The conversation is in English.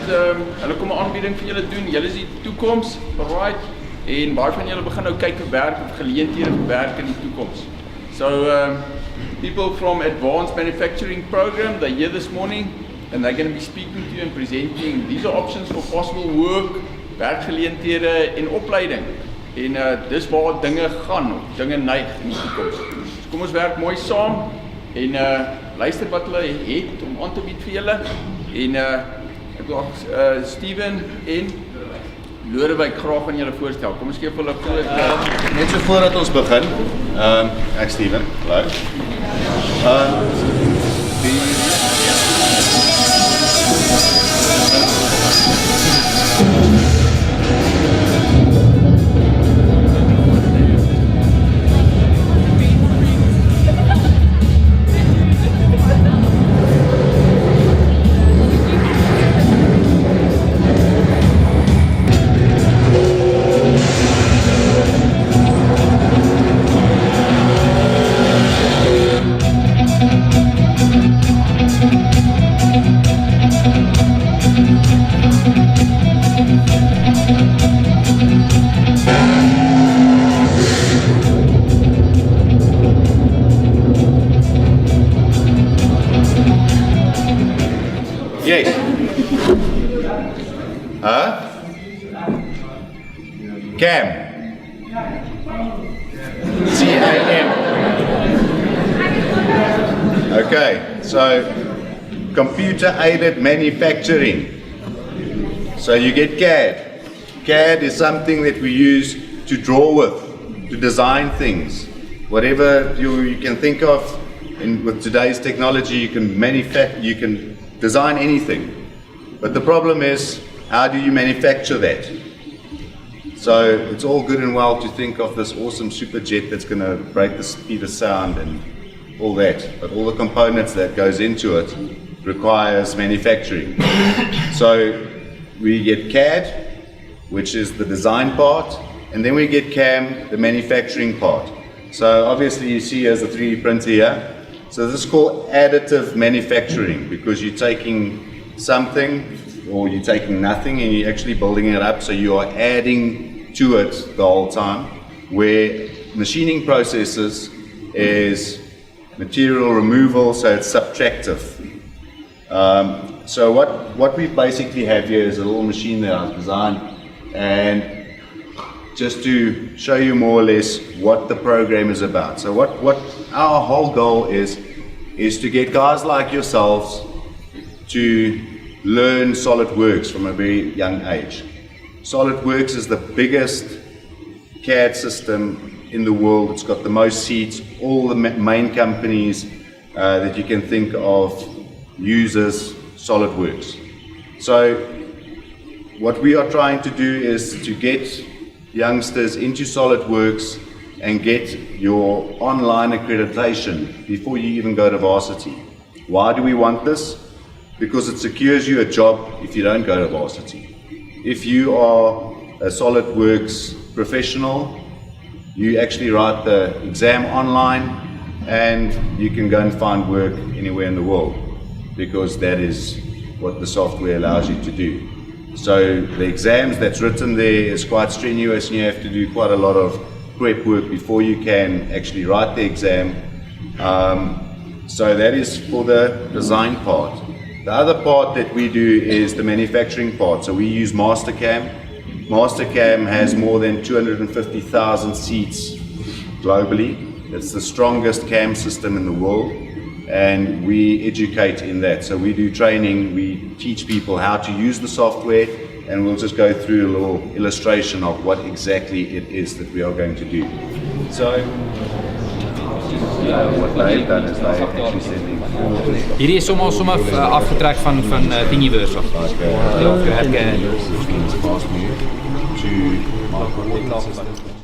hulle kom 'n aanbieding vir julle doen. Julle is die toekoms, right? En baie van julle begin nou kyk vir werk of geleenthede vir werk in die toekoms. So people from Advanced Manufacturing Program, they're here this morning and they're going to be speaking to you and presenting. These are options for possible work, werkgeleenthede en opleiding. En dis waar dinge gaan, of dinge neig in die toekoms. So kom ons werk mooi saam en luister wat hulle het om aan te bied vir julle. En ek wil Steven en Lodewyk graag aan julle voorstel. Kom ons gee vir hulle net so voordat ons begin. Ek Steven, hallo. Yes. CAM. C-A-M. Okay, so computer aided manufacturing. So you get CAD. CAD is something that we use to draw with, to design things. Whatever you can think of, with today's technology, you can design anything. But the problem is, how do you manufacture that? So it's all good and well to think of this awesome super jet that's going to break the speed of sound and all that, but all the components that goes into it requires manufacturing. So we get CAD, which is the design part, and then we get CAM, the manufacturing part. So obviously you see as a 3D printer here. So this is called additive manufacturing, because you're taking something or you're taking nothing and you're actually building it up, so you are adding to it the whole time. Where machining processes is material removal, so it's subtractive. So what we basically have here is a little machine that I've designed, and just to show you more or less what the program is about. So what our whole goal is to get guys like yourselves to learn SolidWorks from a very young age. SolidWorks is the biggest CAD system in the world. It's got the most seats. All the main companies that you can think of uses SolidWorks. So what we are trying to do is to get youngsters into SolidWorks and get your online accreditation before you even go to varsity. Why do we want this? Because it secures you a job if you don't go to varsity. If you are a SolidWorks professional, you actually write the exam online and you can go and find work anywhere in the world, because that is what the software allows you to do. So the exams that's written there is quite strenuous, and you have to do quite a lot of prep work before you can actually write the exam. So that is for the design part. The other part that we do is the manufacturing part. So we use Mastercam. Mastercam has more than 250,000 seats globally. It's the strongest CAM system in the world, and we educate in that. So we do training, we teach people how to use the software, and we'll just go through a little illustration of what exactly it is that we are going to do. So what they've done is they're actually sending hierdie is sommer afgetrek van Thingiverse af. to